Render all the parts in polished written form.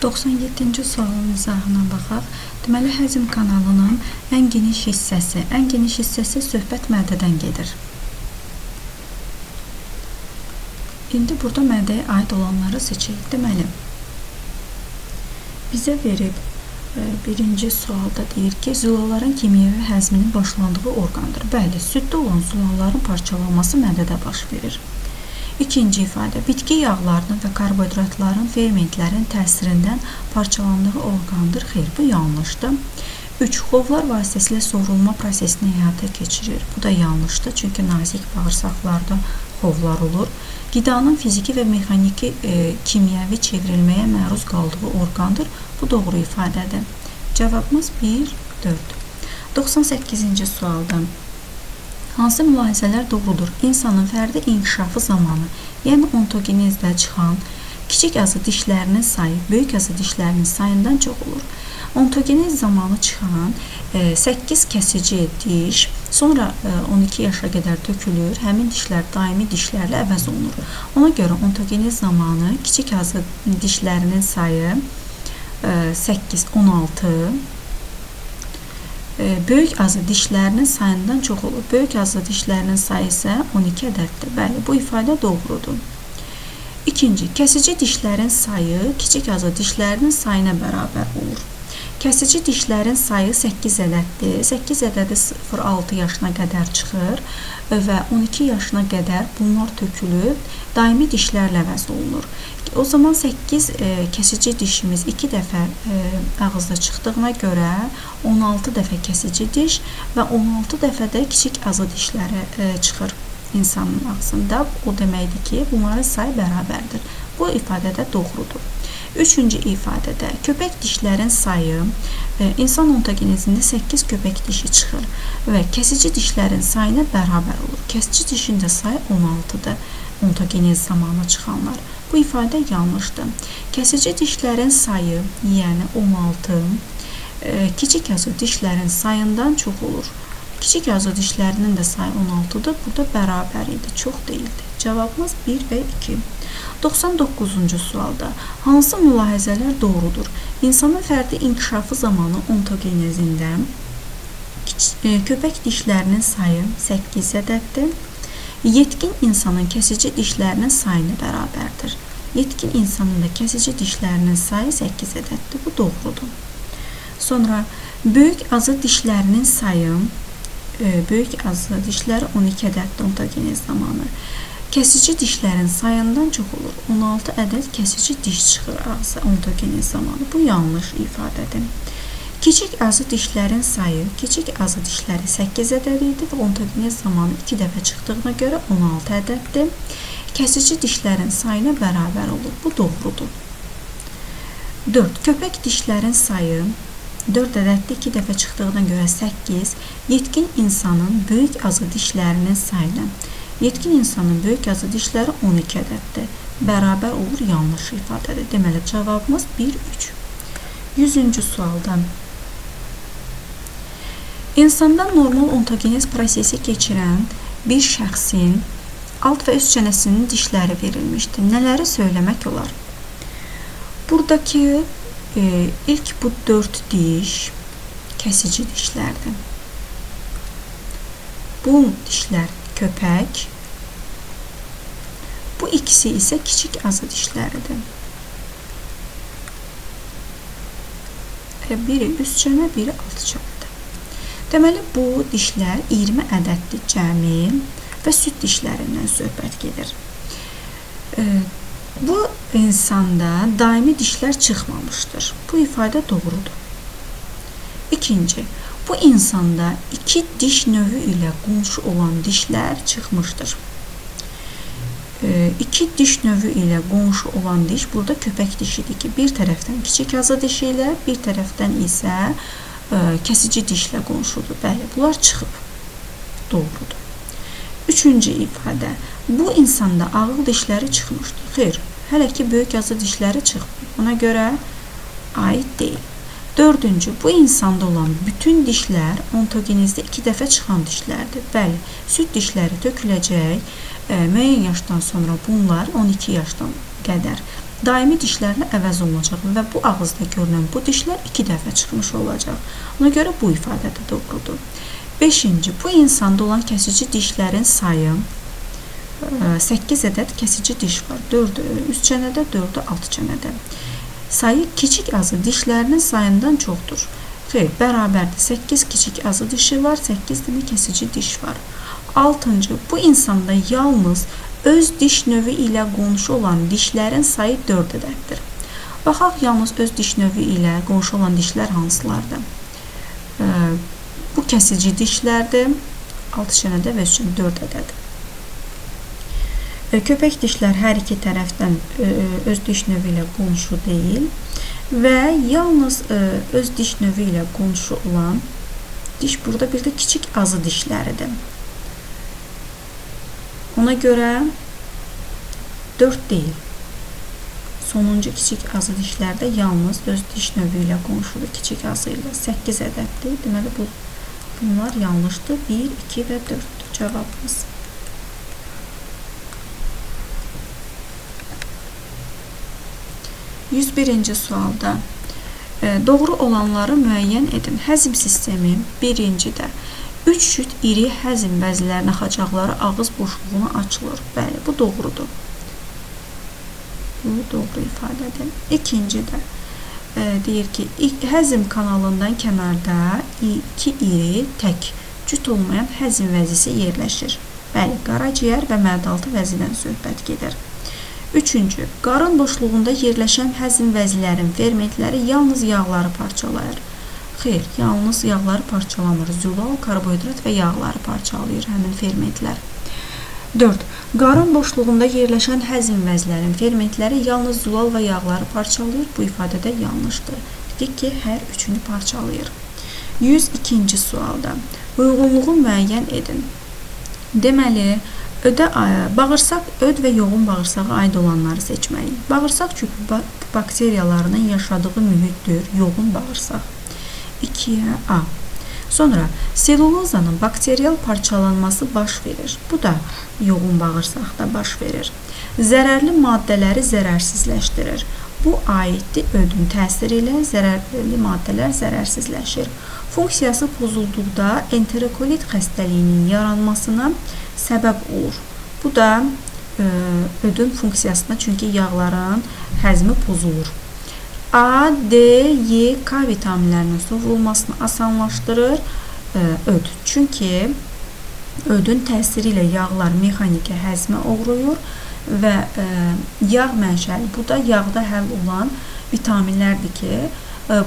97-ci sualın izahına baxaq. Deməli, həzm kanalının ən geniş hissəsi söhbət mədədən gedir. İndi burada mədəyə aid olanları seçək. Deməli, bizə verib birinci sualda deyir ki, zülalların kimyəvi həzminin başlandığı orqandır. Bəli, süddə olan zülalların parçalanması mədədə baş verir. İkinci ifadə, bitki yağlarının və karbohidratların, fermentlərin təsirindən parçalandığı orqandır. Xeyr, bu yanlışdır. 3. Xovlar vasitəsilə sovrulma prosesini həyata keçirir. Bu da yanlışdır, çünki nazik bağırsaqlarda xovlar olur. Qidanın fiziki və mexaniki kimyəvi çevrilməyə məruz qaldığı orqandır. Bu doğru ifadədir. Cavabımız 1, 4. 98-ci sualdan. Hansı mülahizələr doğrudur? İnsanın fərdi inkişafı zamanı, yəni ontogenezdə çıxan kiçik azı dişlərinin sayı böyük azı dişlərinin sayından çox olur. Ontogenez zamanı çıxan 8 kəsici diş sonra 12 yaşa qədər tökülür. Həmin dişlər daimi dişlərlə əvəz olunur. Ona görə ontogenez zamanı kiçik azı dişlərinin sayı 8, 16, böyük azı dişlərinin sayından çox olur. Böyük azı dişlərinin sayı isə 12 ədəddir. Bəli, bu ifadə doğrudur. İkinci, kəsici dişlərin sayı kiçik azı dişlərinin sayına bərabər olur. Kəsici dişlərin sayı 8 ədəddir. 8 ədədi 0-6 yaşına qədər çıxır və 12 yaşına qədər bunlar tökülüb daimi dişlərlə əvəz olunur. O zaman 8 kəsici dişimiz 2 dəfə ağızda çıxdığına görə 16 dəfə kəsici diş və 16 dəfə də kiçik azı dişləri çıxır insanın ağzında. O deməkdir ki, bunların sayı bərabərdir. Bu ifadə də doğrudur. Üçüncü ifadədə köpək dişlərin sayı insan ontogenezində 8 köpək dişi çıxır və kəsici dişlərin sayına bərabər olur. Kəsici dişin də sayı 16-dır ontogenez zamanı çıxanlar. Bu ifadə yanlışdır. Kəsici dişlərin sayı, yəni 16, kiçik azı dişlərin sayından çox olur. Kiçik azı dişlərinin də sayı 16-dır. Burada bərabər idi, çox deyildi. Cavabımız 1 və 2. 99-cu sualda hansı mülahizələr doğrudur? İnsanın fərdi inkişafı zamanı ontogenezində köpək dişlərinin sayı 8 ədəddir. Yetkin insanın kəsici dişlərinin sayına bərabərdir. Yetkin insanın da kəsici dişlərinin sayı 8 ədəddir. Bu doğrudur. Sonra böyük azı dişlərinin sayı, böyük azı dişləri 12 ədəddir ontogenez zamanı. Kəsici dişlərin sayından çox olur. 16 ədəd kəsici diş çıxır ağza ontogenez zamanı. Bu yanlış ifadədir. Kiçik azı dişlərin sayı, kiçik azı dişləri 8 ədəd idi və ontogenez zamanı 2 dəfə çıxdığına görə 16 ədəddir. Kəsici dişlərin sayına bərabər olur. Bu doğrudur. 4. Köpək dişlərin sayı 4 ədəddir, 2 dəfə çıxdığına görə 8. Yetkin insanın böyük azı dişlərinin sayına. Yetkin insanın böyük azı dişləri 12 ədəddir. Bərabər olur, yanlış ifadədir. Deməli, cavabımız 1, 3. 100-cü sualdan. İnsanda normal ontogenez prosesi keçirən bir şəxsin alt və üst çənəsinin dişləri verilmişdir. Nələri söyləmək olar? Buradakı ilk bu 4 diş kəsici dişlərdir. Bu dişlər köpək. Bu ikisi isə kiçik azı dişləridir. Biri üst çənə, biri alt çənədir. Deməli, bu dişlər 20 ədəddir cəmi və süd dişlərindən söhbət gedir. Bu insanda daimi dişlər çıxmamışdır. Bu ifadə doğrudur. İkinci, bu insanda 2 diş növü ilə qonşu olan dişlər çıxmışdır. 2 diş növü ilə qonşu olan diş burada köpək dişidir ki, bir tərəfdən kiçik azı dişi ilə, bir tərəfdən isə kəsici dişlə qonşudur. Bəli, bunlar çıxıb. Doğrudur. Üçüncü ifadə, bu insanda ağıl dişləri çıxmışdır. Xeyr, hələ ki böyük azı dişləri çıxmır. Ona görə aid deyil. Dördüncü, bu insanda olan bütün dişlər ontogenezdə 2 dəfə çıxan dişlərdir. Bəli, süd dişləri töküləcək. Müəyyən yaşdan sonra bunlar 12 yaşdan qədər daimi dişlərlə əvəz olunacaq və bu ağızda görünən bu dişlər 2 dəfə çıxmış olacaq. Ona görə bu ifadə də doğrudur. 5-ci, bu insanda olan kəsici dişlərin sayı 8 ədəd kəsici diş var. 4-ü üst çənədə, 4-ü alt çənədə. Sayı kiçik azı dişlərinin sayından çoxdur. Xeyr, bərabərdir. 8 kiçik azı dişi var, 8 dənə kəsici diş var. 6-cı, bu insanda yalnız öz diş növü ilə qonşu olan dişlərin sayı 4 ədəddir. Baxaq, yalnız öz diş növü ilə qonşu olan dişlər hansılardır? Bu kəsici dişlərdir. Alt çənədə və üst çənədə 4 ədəd. Köpək dişlər hər iki tərəfdən öz diş növü ilə qonşu deyil və yalnız öz diş növü ilə qonşu olan diş burada bir də kiçik azı dişləridir. Ona görə 4 deyil. Sonuncu kiçik azı dişlərdə yalnız öz diş növü ilə qonşudur. Kiçik azı ilə 8 ədəddir. Deməli, bunlar yanlışdır. 1, 2 və 4-dür cavabımız. 101-ci sualda doğru olanları müəyyən edin. Həzm sistemi birincidə 3 cüt iri həzm vəzlərinin axacaqları ağız boşluğuna açılır. Bəli, bu doğrudur. Bu doğru ifadədir. İkincidə deyir ki, həzm kanalından kənarda 2 iri tək cüt olmayan həzm vəzisi yerləşir. Bəli, qaraciyər və mədaltı vəzidən söhbət gedir. Üçüncü, qarın boşluğunda yerləşən həzm vəzilərin fermentləri yalnız yağları parçalayır. Xeyr, yalnız yağları parçalamır. Zülal, karbohidrat və yağları parçalayır həmin fermentlər. 4. Qarın boşluğunda yerləşən həzm vəzilərin fermentləri yalnız zülal və yağları parçalayır. Bu ifadə də yanlışdır. Dedik ki, hər üçünü parçalayır. 102-ci sualda uyğunluğu müəyyən edin. Deməli, bağırsaq öd və yoğun bağırsağa aid olanları seçməliyik. Bağırsaq küpü bakteriyalarının yaşadığı mühitdir, yoğun bağırsaq. 2-yə A. Sonra, selulozanın bakteriyal parçalanması baş verir. Bu da yoğun bağırsaqda baş verir. Zərərli maddələri zərərsizləşdirir. Bu aiddir ödün təsiri ilə zərərli maddələr zərərsizləşir. Funksiyası pozulduqda enterokolit xəstəliyinin yaranmasına səbəb olur. Bu da ödün funksiyasına, çünki yağların həzmi pozulur. A, D, Y, K vitaminlərinin sovrulmasını asanlaşdırır öd. Çünki ödün təsiri ilə yağlar mexaniki həzmə uğrayır və yağ mənşəli, bu da yağda həll olan vitaminlərdir ki,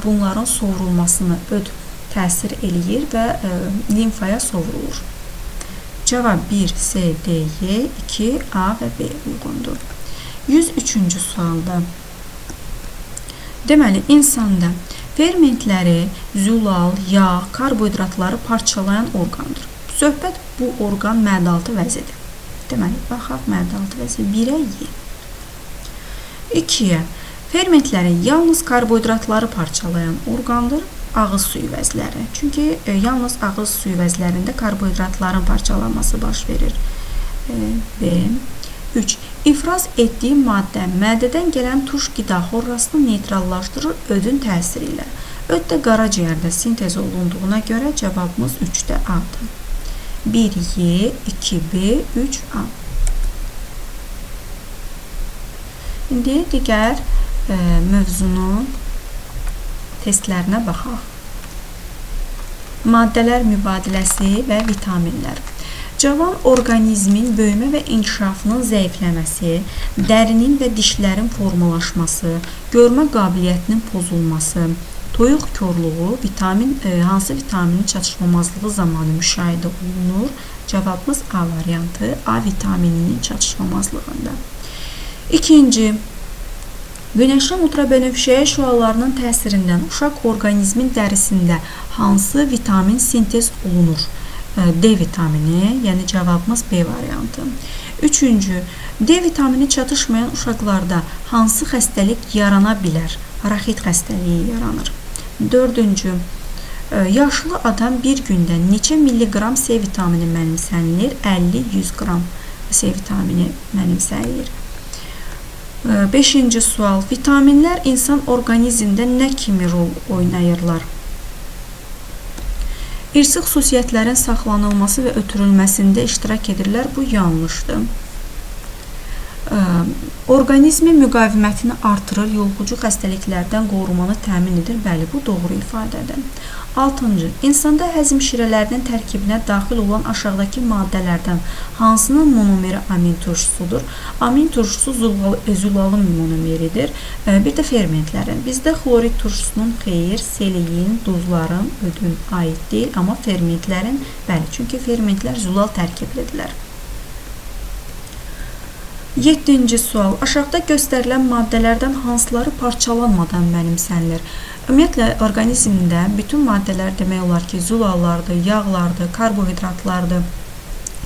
bunların sovrulmasını öd təsir eləyir və limfaya sovrulur. Cavab 1, C, D, Y, 2, A və B uyğundur. 103-cü sualda deməli, insanda fermentləri zülal, yağ, karbohidratları parçalayan orqandır. Söhbət bu orqan mədaltı vəzidir. Deməli, baxaq mədaltı vəzi 1-ə Y. 2-yə fermentləri yalnız karbohidratları parçalayan orqandır. Ağız suyu vəzləri. Çünki yalnız ağız suyu vəzlərində karbohidratların parçalanması baş verir. B. 3. İfraz etdiyi maddə mədədən gələn turş qida horrasını neytrallaşdırır ödün təsiri ilə. Öd də qaraciyərdə sintez olunduğuna görə cavabımız 3-də A-dır. 1Y, 2B, 3A. İndi digər mövzunun testlərinə baxaq. Maddələr mübadiləsi və vitaminlər. Cavan orqanizmin böyümə və inkişafının zəifləməsi, dərinin və dişlərin formalaşması, görmə qabiliyyətinin pozulması, toyuq körlüğü, hansı vitaminin çatışmamazlığı zamanı müşahidə olunur? Cavabımız A variantı, A vitamininin çatışmamazlığında. İkinci, günəşin ultrabənövşəyə şüalarının təsirindən uşaq orqanizmin dərisində hansı vitamin sintez olunur? D vitamini, yəni cavabımız B variantı. Üçüncü, D vitamini çatışmayan uşaqlarda hansı xəstəlik yarana bilər? Raxit xəstəliyi yaranır. Dördüncü, yaşlı adam bir gündə neçə milliqram C vitamini mənimsənilir? 50-100 qram C vitamini mənimsənilir. 5-ci sual. Vitaminlər insan orqanizmdə nə kimi rol oynayırlar? İrsi xüsusiyyətlərin saxlanılması və ötürülməsində iştirak edirlər. Bu yanlışdır. Orqanizmin müqavimətini artırır, yoluxucu xəstəliklərdən qorumanı təmin edir. Bəli, bu doğru ifadədir. 6-cı. İnsanda həzm şirələrinin tərkibinə daxil olan aşağıdakı maddələrdən hansının monomeri amin turşusudur? Amin turşusu zülalın monomeridir. Bir də fermentlərin. Bizdə xlorid turşusunun xeyir, seleyin, duzların, ödün aid deyil, amma fermentlərin, bəli, çünki fermentlər zülal tərkiblidirlər. 7-ci sual. Aşağıda göstərilən maddələrdən hansıları parçalanmadan mənimsənilir? Ümumiyyətlə, orqanizmdə bütün maddələr demək olar ki, zülallardır, yağlardır, karbohidratlardır,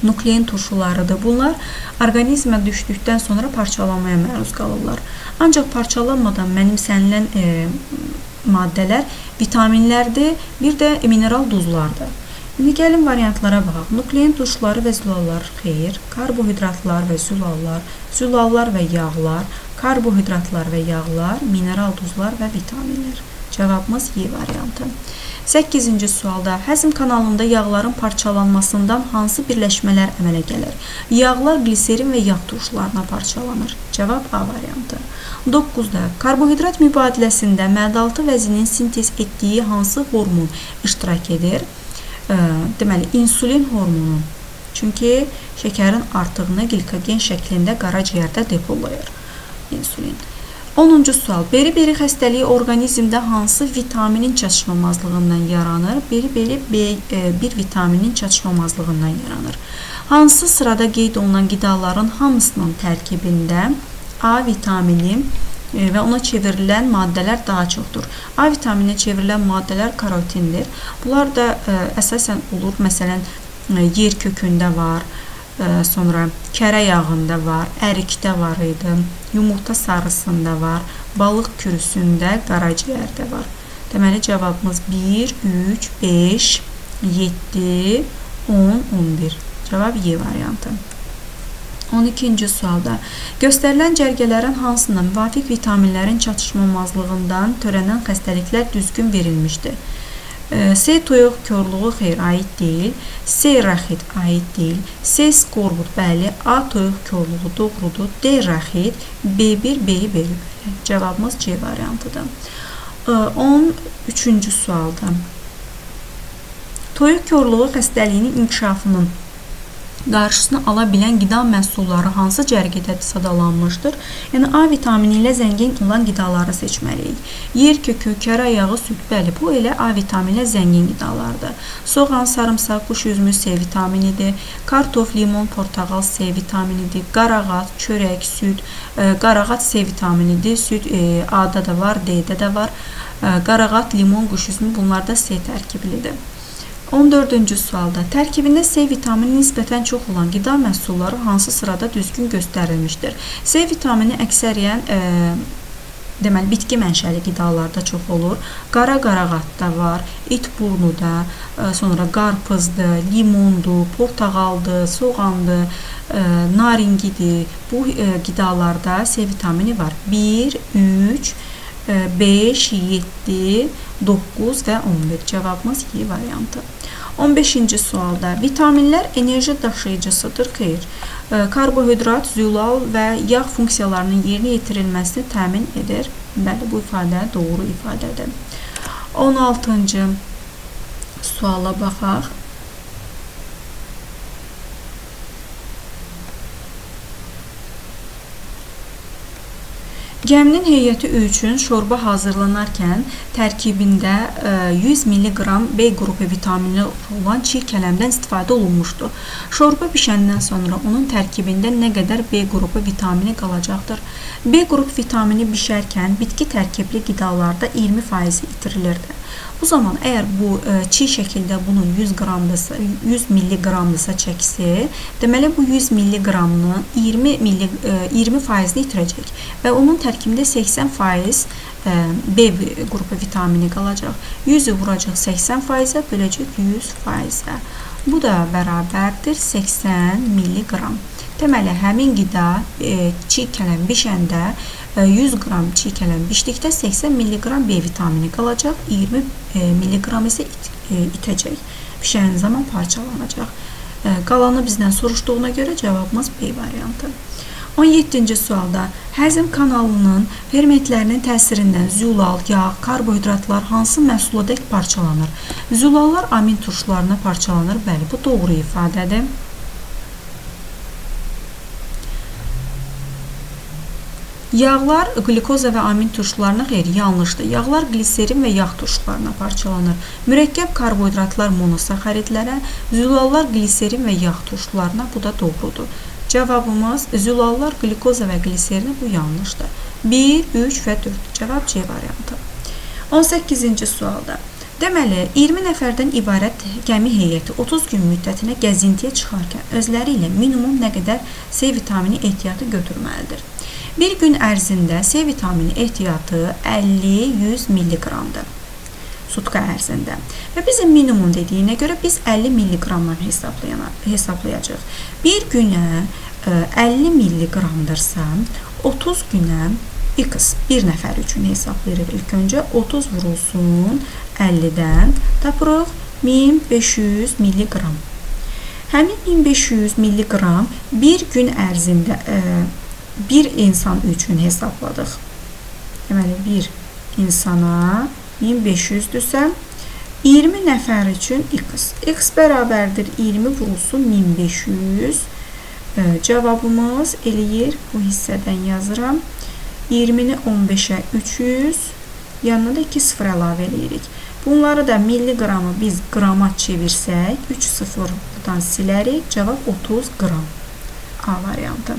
nuklein turşularıdır. Bunlar orqanizmə düşdükdən sonra parçalanmaya məruz qalırlar. Ancaq parçalanmadan mənimsənilən maddələr vitaminlərdir, bir də mineral duzlardır. İndi gəlin variantlara baxaq. Nuklein turşuları və zülallar xeyir, karbohidratlar və zülallar, zülallar və yağlar, karbohidratlar və yağlar, mineral duzlar və vitaminlər. Cavabımız Y variantı. 8-ci sualda həzm kanalında yağların parçalanmasından hansı birləşmələr əmələ gəlir? Yağlar gliserin və yağ turşularına parçalanır. Cavab A variantı. 9-da karbohidrat mübadiləsində mərdaltı vəzinin sintez etdiyi hansı hormon iştirak edir? Deməli, insulin hormonu. Çünki şəkərin artığını glikogen şəklində qaraciyərdə depolayır insulin. 10-cu sual. Beri-beri xəstəliyi orqanizmdə hansı vitaminin çatışmamazlığından yaranır? Beri-beri B1 vitaminin çatışmamazlığından yaranır. Hansı sırada qeyd olunan qidaların hamısının tərkibində A vitamini və ona çevrilən maddələr daha çoxdur. A vitamininə çevrilən maddələr karotindir. Bunlar da əsasən olur, məsələn, yer kökündə var, sonra kərə yağında var, ərikdə var idi, yumurta sarısında var, balıq kürüsündə, qaraciyərdə var. Deməli, cavabımız 1, 3, 5, 7, 10, 11. Cavab Y variantı. 12-ci sualda göstərilən cərgələrin hansında müvafiq vitaminlərin çatışmamazlığından törənən xəstəliklər düzgün verilmişdir? C toyuq körluğu xeyr aid deyil, C raxit aid deyil, C skorbut bəli, A toyuq körluğu doğrudur, D raxit, B1 B-yi bölü. Cavabımız C variantıdır. 13-cü sualda toyuq körluğu xəstəliyinin inkişafının qarşısını ala bilən qida məhsulları hansı cərgədə sadalanmışdır? Yəni, A vitamini ilə zəngin olan qidaları seçməliyik. Yer kökü, kərə yağı, süd, bəli, bu elə A vitamini ilə zəngin qidalardır. Soğan, sarımsaq, quş üzümü C vitaminidir. Kartof, limon, portağal C vitaminidir. Qarağat, çörək, süd, qarağat C vitaminidir. Süd A-da da var, D-də də var. Qarağat, limon, quş üzümü bunlar da C tərkiblidir. 14-cü sualda tərkibində C vitamini nisbətən çox olan qida məhsulları hansı sırada düzgün göstərilmişdir? C vitamini əksəriyyən deməli, bitki mənşəli qidalarda çox olur. Qara qarağatda var, it burnuda, sonra qarpızdır, limondur, portağaldır, soğandır, naringidir. Bu qidalarda C vitamini var. 1, 3, 5, 7, 9 və 11. Cavabımız Y variantı. 15-ci sualda vitaminlər enerji daşıyıcısıdır, xeyr. Karbohidrat, zülal və yağ funksiyalarının yerinə yetirilməsini təmin edir. Bəli, bu ifadə doğru ifadədir. 16-cı suala baxaq. Gəminin heyəti üçün şorba hazırlanarkən tərkibində 100 mg B qrupu vitamini olan çiy kələmdən istifadə olunmuşdur. Şorba bişəndən sonra onun tərkibində nə qədər B qrupu vitamini qalacaqdır? B qrup vitamini bişərkən bitki tərkibli qidalarda 20% itirilirdi. Bu zaman əgər bu çiy şəkildə bunun 100 mg-dırsa çəksə, deməli bu 100 mg-nı 20%-ni itirəcək və onun tərkibində 80% B qrupu vitamini qalacaq. 100-ü vuracaq 80%-ə, böləcək 100%-ə. Bu da bərabərdir 80 mg. Deməli, həmin qida çiğ kələm bişəndə 100 qram çiğ kələm bişdikdə 80 mg B vitamini qalacaq, 20 mg isə itəcək. Bişən zaman parçalanacaq. Qalanı bizdən soruşduğuna görə cavabımız B variantı. 17-ci sualda həzm kanalının fermentlərinin təsirindən zülal, yağ, karbohidratlar hansı məhsuladək parçalanır? Zülallar amin turşularına parçalanır. Bəli, bu doğru ifadədir. Yağlar glikoza və amin turşularına xeyr, yanlışdır. Yağlar gliserin və yağ turşularına parçalanır. Mürəkkəb karbohidratlar monosaxaridlərə, zülallar gliserin və yağ turşularına, bu da doğrudur. Cavabımız zülallar glikoza və gliserina, bu yanlışdır. 1, 3 və 4. Cavab C variantı. 18-ci sualda. Deməli, 20 nəfərdən ibarət gəmi heyəti 30 gün müddətinə gəzintiyə çıxarkən özləri ilə minimum nə qədər C vitamini ehtiyatı götürməlidir? Bir gün ərzində C vitamini ehtiyatı 50-100 mg-dır. Sutka ərzində. Və bizim minimum dediyinə görə biz 50 mg-dan hesablayacaq. Bir günə 50 mg-dırsa, 30 günə x bir nəfər üçün hesablayırıq. İlk öncə 30 vurulsun 50-dən tapırıq 1500 mg. Həmin 1500 mg bir gün ərzində bir insan üçün hesabladıq. Deməli, bir insana 1500-dürsə, 20 nəfər üçün x. X bərabərdir 20 vurulsun 1500. Cavabımız eləyir, bu hissədən yazıram. 20-ni 15-ə 300, yanına da 2 sıfır əlavə eləyirik. Bunları da milliqramı biz qrama çevirsək, 3 sıfır buradan silərik, cavab 30 qram. A variantı.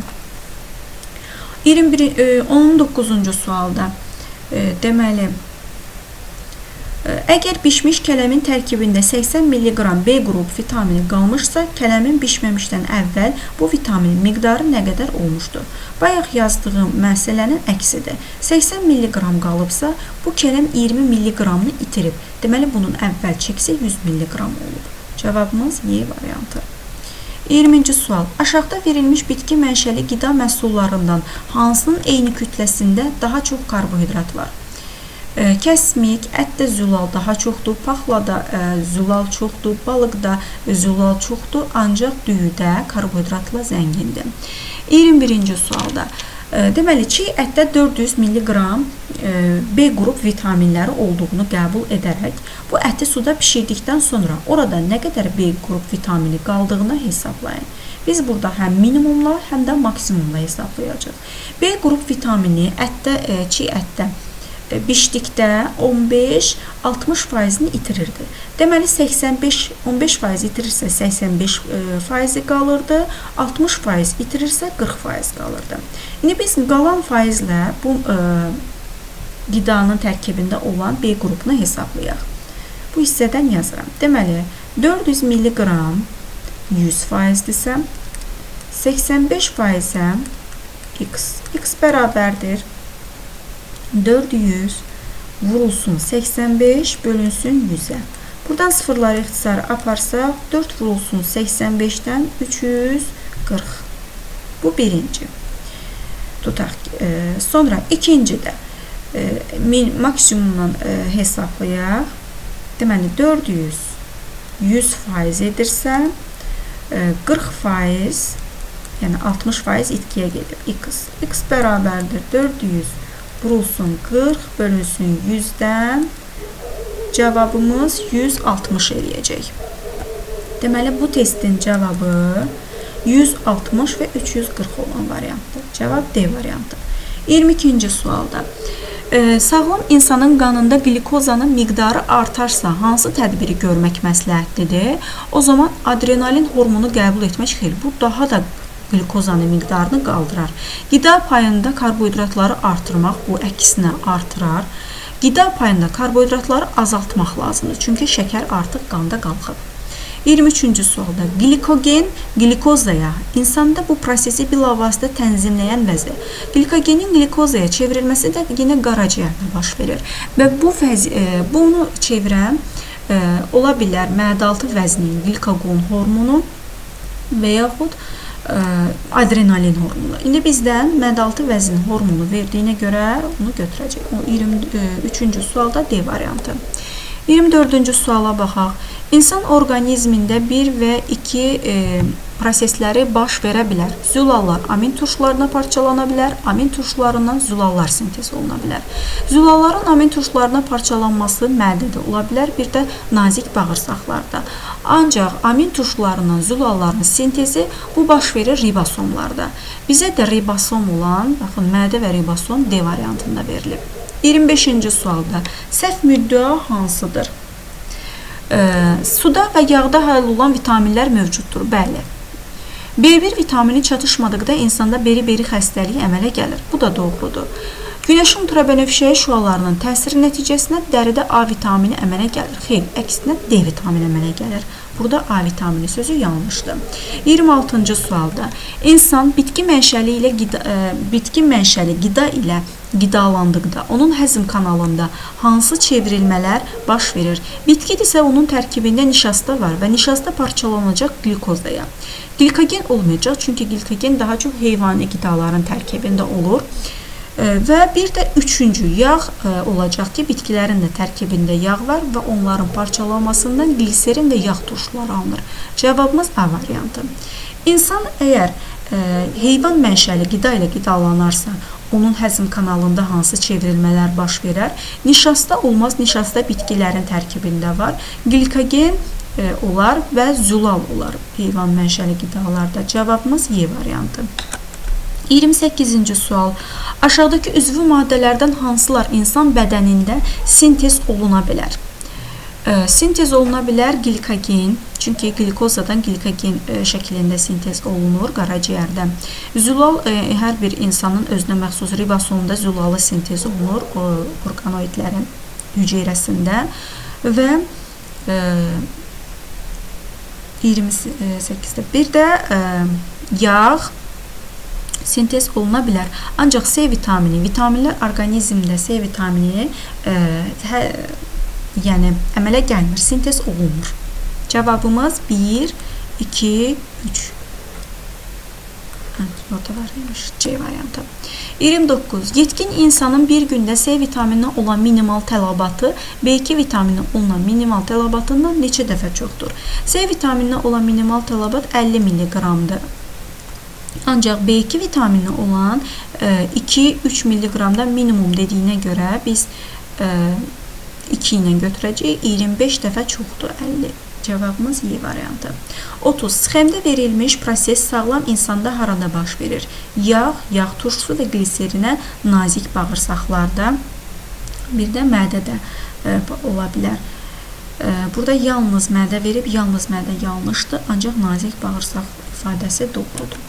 19-cu sualda, deməli, əgər bişmiş kələmin tərkibində 80 mg B qrup vitamini qalmışsa, kələmin bişməmişdən əvvəl bu vitaminin miqdarı nə qədər olmuşdur? Bayaq yazdığım məsələnin əksidir. 80 mg qalıbsa, bu kələm 20 mg-ni itirib. Deməli, bunun əvvəl çəksi 100 mg olub. Cavabımız Y variantı. 20-ci sual. Aşağıda verilmiş bitki mənşəli qida məhsullarından hansının eyni kütləsində daha çox karbohidrat var? Kəsmik, ətdə zülal daha çoxdur, paxlada zülal çoxdur, balıqda zülal çoxdur, ancaq düyüdə karbohidratla zəngindir. 21-ci sualda. Deməli, çiğ ətdə 400 mg B qrup vitaminləri olduğunu qəbul edərək, bu əti suda pişirdikdən sonra orada nə qədər B qrup vitamini qaldığını hesablayın. Biz burada həm minimumla, həm də maksimumla hesablayacaq. B qrup vitamini ətdə, çiğ ətdə bişdikdə 15-60%-ni itirirdi. Deməli, 15% itirirsə 85% qalırdı, 60% itirirsə 40% qalırdı. İndi biz qalan faizlə bu qidanın tərkibində olan B qrupunu hesablayaq. Bu hissədən yazıram. Deməli, 400 mg 100%-dirsə, 85%-ə x bərabərdir 400 vurulsun 85 bölünsün 100-ə. Buradan sıfırları ixtisarı aparsaq, 4 vurulsun 85-dən 340. Bu birinci. Tutaq. Sonra ikincidə maksimumdan hesablayaq. Deməli, 400 100% edirsə, 40%, yəni 60% itkiyə gedir. X bərabərdir 400 vurulsun 40 bölünsün 100-dən, cavabımız 160 eləyəcək. Deməli, bu testin cavabı 160 və 340 olan variantdır. Cavab D variantı. 22-ci sualda. Sağlam insanın qanında glikozanın miqdarı artarsa, hansı tədbiri görmək məsləhətlidir? O zaman adrenalin hormonu qəbul etmək xeyr. Bu daha da glikozanın miqdarını qaldırar. Qida payında karbohidratları artırmaq bu əksinə artırar. Qida payında karbohidratları azaltmaq lazımdır. Çünki şəkər artıq qanda qalxıb. 23-cü sualda. Glikogen glikozaya, insanda bu prosesi bilavasitə tənzimləyən vəzi. Glikogenin glikozaya çevrilməsi də yine qaraciyərdə baş verir. Və bunu çevirən ola bilər məədaltı vəznin glikoqon hormonu və yaxud adrenalin hormonu. İndi bizdən məd-altı vəzin hormonu verdiyinə görə bunu götürəcək. O 23-cü sualda D variantı. 24-cü suala baxaq. İnsan orqanizmində 1 və 2 prosesləri baş verə bilər. Zülallar amin turşularına parçalana bilər, amin turşularından zülallar sintez oluna bilər. Zülalların amin turşularına parçalanması mədədə ola bilər, bir də nazik bağırsaqlarda. Ancaq amin turşularından zülalların sintezi bu baş verir ribosomlarda. Bizə də ribosom olan, baxın, mədə və ribosom D variantında verilib. 25-ci sualda səhv müddəa hansıdır? Suda və yağda həll olan vitaminlər mövcuddur. Bəli. B1 vitamini çatışmadıqda insanda beri-beri xəstəliyi əmələ gəlir. Bu da doğrudur. Günəşin ultrabənövşəyi şüalarının təsiri nəticəsində dəridə A vitamini əmələ gəlir. Xeyr, əksinə D vitamini əmələ gəlir. Burada A vitamini sözü yanlışdır. 26-cı sualda insan bitki mənşəli qida ilə qidalandıqda onun həzm kanalında hansı çevrilmələr baş verir? Bitki isə onun tərkibində nişasta var və nişasta parçalanacaq qlikozaya. Glikogen olmayacaq, çünki glikogen daha çox heyvani qidaların tərkibində olur. Və bir də üçüncü yağ olacaq ki, bitkilərin də tərkibində yağ var və onların parçalanmasından gliserin və yağ turşuları alınır. Cavabımız A variantı. İnsan əgər heyvan mənşəli qida ilə qidalanarsa, onun həzm kanalında hansı çevrilmələr baş verər? Nişasta olmaz, nişasta bitkilərin tərkibində var. Glikogen olar və zülal olar heyvan mənşəli qidalarda. Cavabımız Y variantı. 28-ci sual. Aşağıdakı üzvü maddələrdən hansılar insan bədənində sintez oluna bilər? Sintez oluna bilər glikogen, çünki glikozadan glikogen şəklində sintez olunur qaraciyərdə. Zülal hər bir insanın özünə məxsus ribosomda zülalı sintez olunur orqanoidlərin hüceyrəsində və 28-də bir də yağ sintez oluna bilər. Ancaq C vitamini, vitaminlər orqanizmdə C vitamini yəni əmələ gəlmir, sintez olunmur. Cavabımız 1, 2, 3. Orada var imiş, C variantı. 29. Yetkin insanın bir gündə C vitamininə olan minimal tələbatı B2 vitamininə olan minimal tələbatından neçə dəfə çoxdur? C vitamininə olan minimal tələbat 50 mg-dır. Ancaq B2 vitamininə olan 2-3 mg-dan minimum dediyinə görə biz 2 ilə götürəcəyik. 25 dəfə çoxdur 50. Cavabımız Y variantı. 30. Sxemdə verilmiş proses sağlam insanda harada baş verir? Yağ, yağ turşusu və gliserinə nazik bağırsaqlarda, bir də mədədə ola bilər. Burada yalnız mədə verib, yalnız mədə yanlışdır, ancaq nazik bağırsaq ifadəsi doğrudur.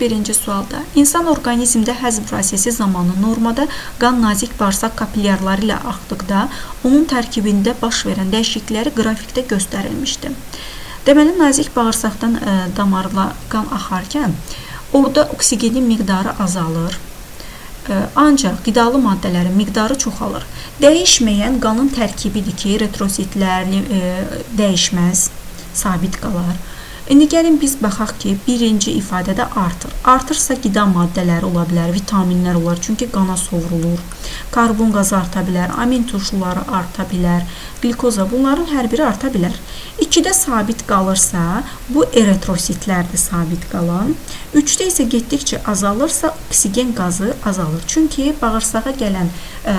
Birinci sualda insan orqanizmdə həzm prosesi zamanı normada qan nazik bağırsaq kapilyarları ilə axdıqda onun tərkibində baş verən dəyişiklikləri qrafikdə göstərilmişdir. Deməli, nazik bağırsaqdan damarla qan axarkən orada oksigenin miqdarı azalır. Ancaq qidalı maddələrin miqdarı çoxalır. Dəyişməyən qanın tərkibidir ki, eritrositlər dəyişməz, sabit qalar. İndi gəlin biz baxaq ki, birinci ifadədə artır. Artırsa qida maddələri ola bilər, vitaminlər olar, çünki qana sovrulur. Karbon qazı arta bilər, amin turşuları arta bilər, glikoza, bunların hər biri arta bilər. 2-də sabit qalırsa, bu eritrositlərdir sabit qalan. 3-də isə getdikcə azalırsa, oksigen qazı azalır. Çünki bağırsağa gələn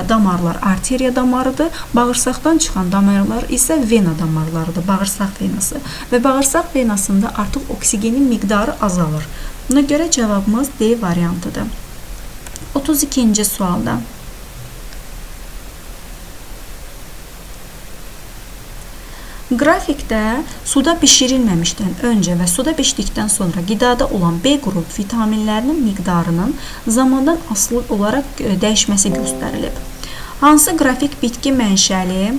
damarlar arteriya damarıdır, bağırsaqdan çıxan damarlar isə vena damarlarıdır, bağırsaq venası. Və bağırsaq venasında artıq oksigenin miqdarı azalır. Buna görə cavabımız D variantıdır. 32-ci sualda. Qrafikdə suda bişirilməmişdən öncə və suda bişdikdən sonra qidada olan B qrup vitaminlərinin miqdarının zamandan asılı olaraq dəyişməsi göstərilib. Hansı qrafik bitki mənşəli?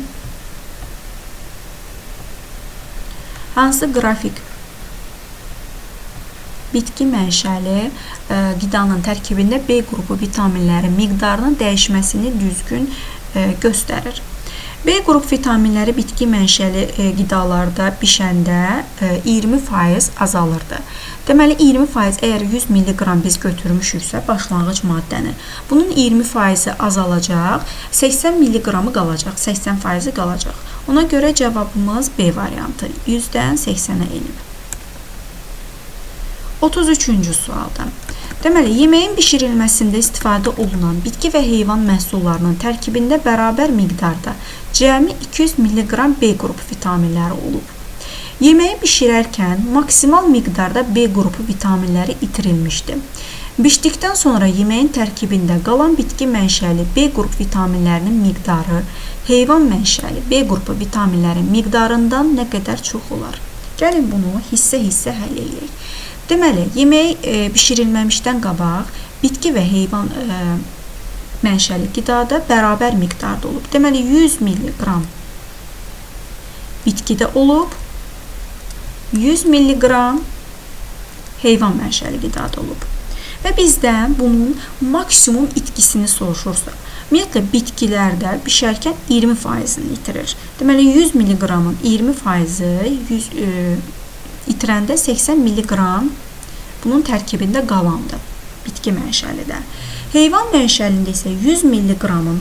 Hansı qrafik bitki mənşəli qidanın tərkibində B qrupu vitaminlərin miqdarının dəyişməsini düzgün göstərir. B qrup vitaminləri bitki mənşəli qidalarda bişəndə 20% azalırdı. Deməli 20% əgər 100 mg biz götürmüşüksə başlanğıc maddəni, bunun 20% azalacaq, 80 mg qalacaq, 80% qalacaq. Ona görə cavabımız B variantı 100-dən 80-ə enib. 33-cü sualda. Deməli, yeməyin bişirilməsində istifadə olunan bitki və heyvan məhsullarının tərkibində bərabər miqdarda cəmi 200 mg B qrupu vitaminləri olub. Yeməyi bişirərkən maksimal miqdarda B qrupu vitaminləri itirilmişdi. Bişdikdən sonra yeməyin tərkibində qalan bitki mənşəli B qrup vitaminlərinin miqdarı heyvan mənşəli B qrupu vitaminlərin miqdarından nə qədər çox olar? Gəlin bunu hissə-hissə həll edək. Deməli, yemək bişirilməmişdən qabaq bitki və heyvan mənşəli qidada bərabər miqdarda olub. Deməli, 100 mg bitkidə olub, 100 mg heyvan mənşəli qidada olub. Və bizdən bunun maksimum itkisini soruşursa, ümumiyyətlə, bitkilərdə bişərkən 20%-ni itirir. Deməli, 100 mg-ın 20%-i itirəndə 80 mg bunun tərkibində qalandır, bitki mənşəlidə. Heyvan mənşəlində isə 100 mg-ın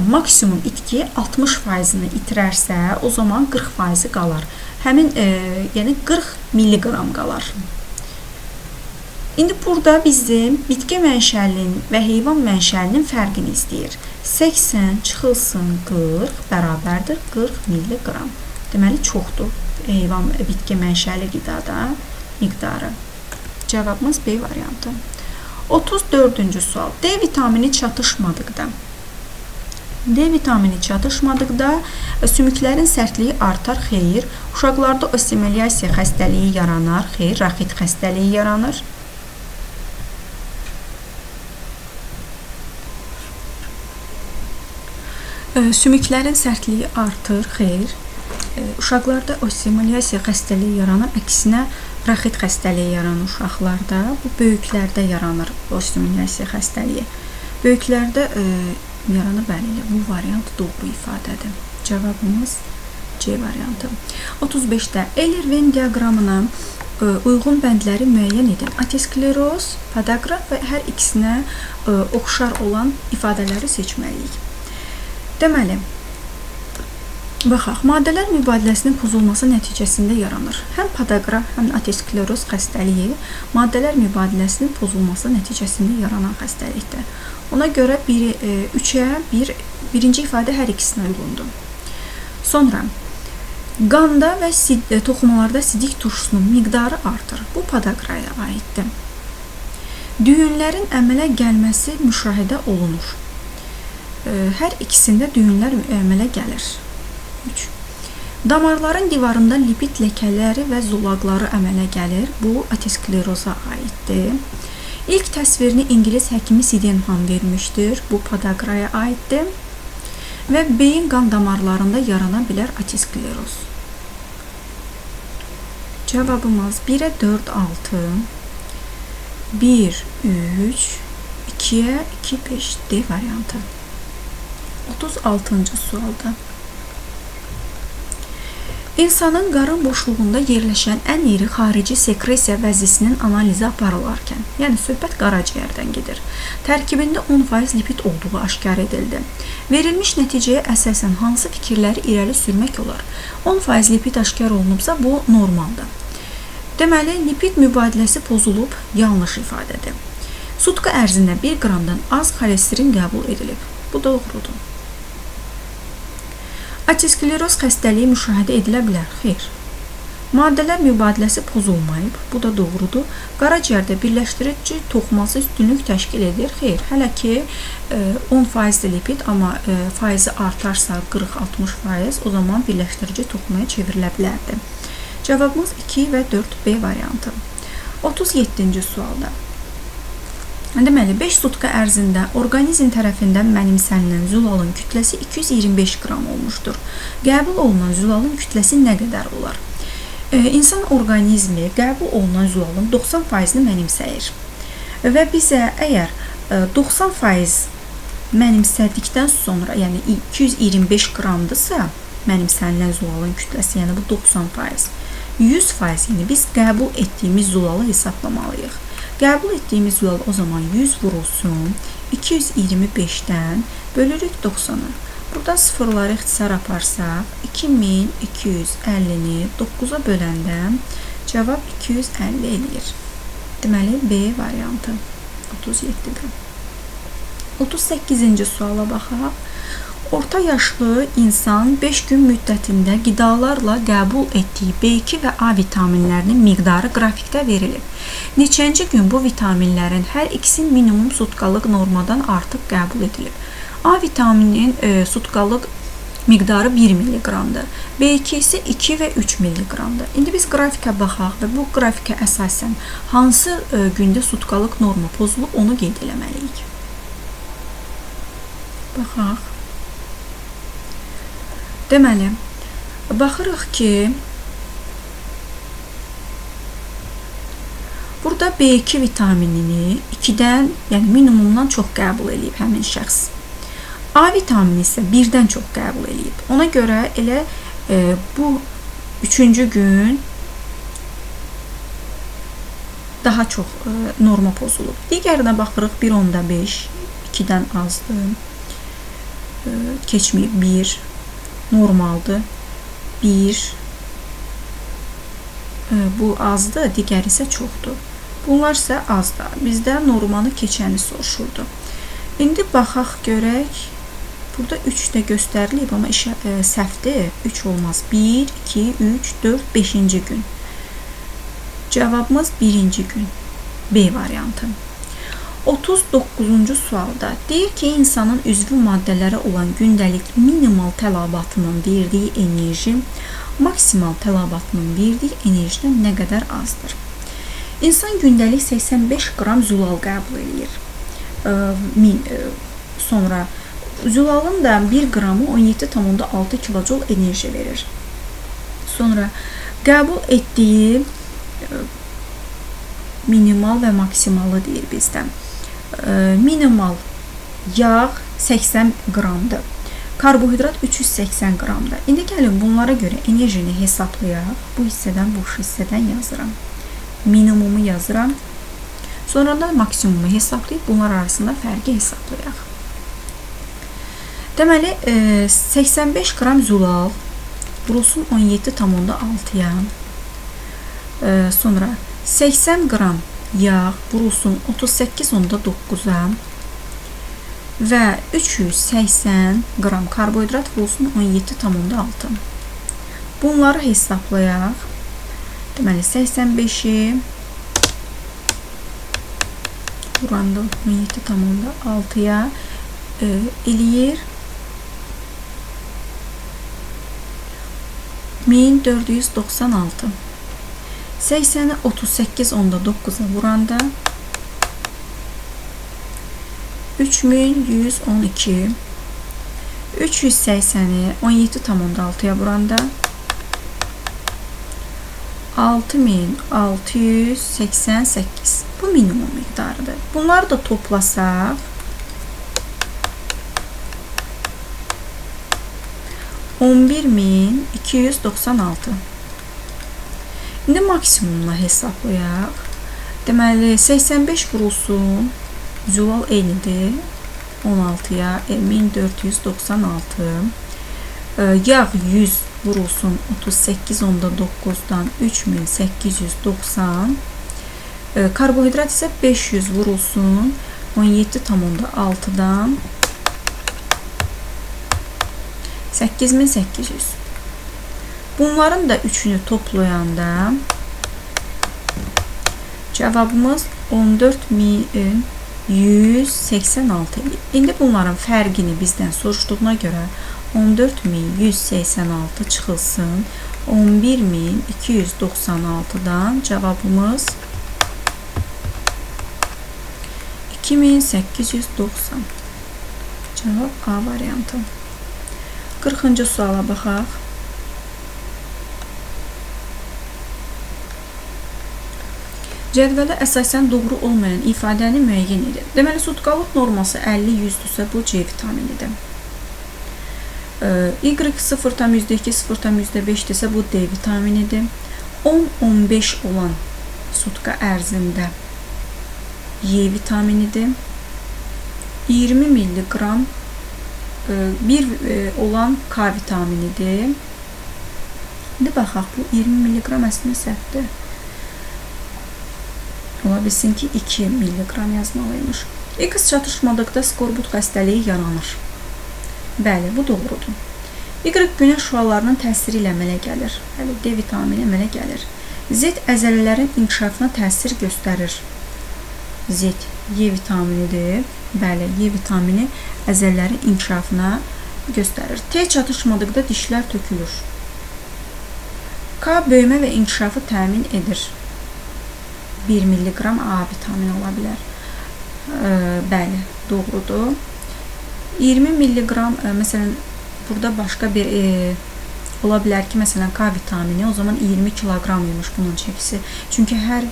maksimum itki 60%-ni itirərsə, o zaman 40%-i qalar. Həmin, yəni 40 mg qalar. İndi burada bizim bitki mənşəlinin və heyvan mənşəlinin fərqini istəyir. 80 çıxılsın 40 bərabərdir 40 mg. Deməli, çoxdur heyvan bitki mənşəli qidada miqdarı. Cavabımız B variantı. 34-cü sual. D vitamini çatışmadıqda sümüklərin sərtliyi artar, xeyr. Uşaqlarda osteomilyasiya xəstəliyi yaranar, xeyr. Raxit xəstəliyi yaranır. Sümüklərin sərtliyi artır, xeyr. Uşaqlarda osteomilyasiya xəstəliyi yaranır, əksinə raxit xəstəliyi yaranır uşaqlarda. Bu, böyüklərdə yaranır osteomilyasiya xəstəliyi. Böyüklərdə yaranır, bəli, bu variant doğru ifadədir. Cavabımız C variantı. 35-də Ehlers-Danlos diaqramına uyğun bəndləri müəyyən edin. Ateroskleroz, podagraf və hər ikisinə oxşar olan ifadələri seçməliyik. Deməli, baxaq, maddələr mübadiləsinin pozulması nəticəsində yaranır. Həm podagraf, həm ateroskleroz xəstəliyi maddələr mübadiləsinin pozulması nəticəsində yaranan xəstəlikdir. Ona görə 3-ə birinci ifadə hər ikisinə uyğundur. Sonra, qanda və toxumalarda sidik turşusunun miqdarı artır. Bu podagraya aiddir. Düyünlərin əmələ gəlməsi müşahidə olunur. Hər ikisində düyünlər əmələ gəlir. 3. Damarların divarında lipid ləkələri və zolaqları əmələ gəlir. Bu, ateroskleroza aiddir. İlk təsvirini İngilis həkimi Sydenham vermişdir. Bu, podagraya aiddir. Və beyin qan damarlarında yarana bilər ateroskleroz. Cavabımız 1-ə 4, 6, 1, 3, 2-ə 2, 5 D variantı. 36-cı sualda. İnsanın qarın boşluğunda yerləşən ən iri xarici sekresiya vəzisinin analizi aparılarkən, yəni söhbət qaraciyərdən gedir, tərkibində 10% lipid olduğu aşkar edildi. Verilmiş nəticəyə əsasən hansı fikirləri irəli sürmək olar? 10% lipid aşkar olunubsa, bu normaldır. Deməli, lipid mübadiləsi pozulub, yanlış ifadədir. Sutka ərzində 1 qramdan az xolesterin qəbul edilib. Bu doğrudur. Ateroskleroz xəstəliyi müşahidə edilə bilər, xeyr. Maddələr mübadiləsi pozulmayıb, bu da doğrudur. Qaraciyərdə birləşdirici toxuması üstünlük təşkil edir, xeyr. Hələ ki 10% lipid, amma faizi artarsa 40-60%, o zaman birləşdirici toxumaya çevrilə bilərdi. Cavabımız 2 və 4B variantı. 37-ci sualda. Deməli, 5 sutka ərzində orqanizm tərəfindən mənimsənilən zülalın kütləsi 225 qram olmuşdur. Qəbul olunan zülalın kütləsi nə qədər olar? İnsan orqanizmi qəbul olunan zülalın 90%-ni mənimsəyir. Və bizə əgər 90% mənimsədikdən sonra, yəni 225 qramdırsa, mənimsənilən zulalın kütləsi, yəni bu 90%. 100%, yəni biz qəbul etdiyimiz zulalı hesablamalıyıq. Qəbul etdiyimiz zulal o zaman 100 vurulsun, 225-dən bölürük 90-a. Burada sıfırları ixtisar aparsaq, 2250-ni 9-a böləndə cavab 250 eləyir. Deməli, B variantı 37-dir. 38-ci suala baxaq. Orta yaşlı insan 5 gün müddətində qidalarla qəbul etdiyi B2 və A vitaminlərinin miqdarı qrafikdə verilib. Neçənci gün bu vitaminlərin hər ikisi minimum sutkalıq normadan artıq qəbul edilib. A vitamininin sutkalıq miqdarı 1 mg-dır. B2 isə 2 və 3 mg-dır. İndi biz qrafikə baxaq və bu qrafikə əsasən hansı gündə sutkalıq norma pozulub onu qeyd eləməliyik. Baxaq. Deməli, baxırıq ki, burada B2 vitaminini 2-dən, yəni minimumdan çox qəbul edib həmin şəxs. A vitamini isə 1-dən çox qəbul edib. Ona görə elə bu 3-cü gün daha çox norma pozulub. Digərinə baxırıq 1.5, 2-dən azdır, keçməyib 1, normaldır, 1, bu azdır, digər isə çoxdur. Bunlar isə azdır. Bizdə normanı keçəni soruşurdu. İndi baxaq görək. Burada 3 də göstərilib, amma səhvdir. 3 olmaz. 1, 2, 3, 4, 5-ci gün. Cavabımız 1-ci gün. B variantı. 39-cu sualda deyir ki, insanın üzvü maddələrə olan gündəlik minimal tələbatının verdiyi enerji maksimal tələbatının verdiyi enerjidən nə qədər azdır? İnsan gündəlik 85 qram zülal qəbul edir. Sonra zülalın da 1 qramı 17,6 kilojul enerji verir. Sonra qəbul etdiyi minimal və maksimalı deyir bizdən. Minimal yağ 80 qramdır. Karbohidrat 380 qramdır. İndi gəlin bunlara görə enerjini hesablayaq. Bu hissədən, bu hissədən yazıram. Minimumu yazıram. Sonra da maksimumu hesablayıb bunlar arasında fərqi hesablayaq. Deməli, 85 qram zülal vurulsun 17,6-ya. Sonra 80 qram yağ vurulsun 38,9-a və 380 qram karbohidrat vurulsun 17,6. Bunları hesablayaq. Deməli, 85-i vuranda 17,6-ya eləyir 1496. 80-i 38,9-a vuranda 3112. 380-i 17,6-ya vuranda 6688. Bu minimum miqdarıdır. Bunları da toplasaq 11296. İndi maksimumla hesablayaq. Deməli, 85 vurulsun, zülal eynidir 16-ya, 1496. Yağ 100 vurulsun 38,9-dan 3890. Karbohidrat isə 500 vurulsun 17,6-dan 8800. Bunların da üçünü toplayanda cevabımız 14186 edir. İndi bunların fərqini bizdən soruşduğuna görə 14186 çıxılsın 11296-dan cevabımız 2890. Cevab A variantı. 40-cı suala baxaq. Cədvələ əsasən doğru olmayan ifadəni müəyyən edin. Deməli, sutkalıq norması 50-100-dürsə, bu C vitaminidir. Y 0,2, 0,5-dirsə, bu D vitaminidir. 10-15 olan sutka ərzində Y vitaminidir. 20 milliqram 1 olan K vitaminidir. İndi baxaq, bu 20 milliqram əslində səhvdir. Ola bilsin ki, 2 milliqram yazmalıymış. X çatışmadıqda skorbut xəstəliyi yaranır. Bəli, bu doğrudur. Y günəş şüalarının təsiri ilə əmələ gəlir. Bəli, D vitamini əmələ gəlir. Z əzələlərin inkişafına təsir göstərir. Z Y vitaminidir. Bəli, Y vitamini əzələlərin inkişafına göstərir. T çatışmadıqda dişlər tökülür. K böyümə və inkişafı təmin edir. 1 milliqram A vitamini ola bilər. Bəli, doğrudur. 20 milliqram, məsələn, burada başqa bir ola bilər ki, məsələn, K vitamini o zaman 20 kiloqram imiş bunun çəkisi. Çünki hər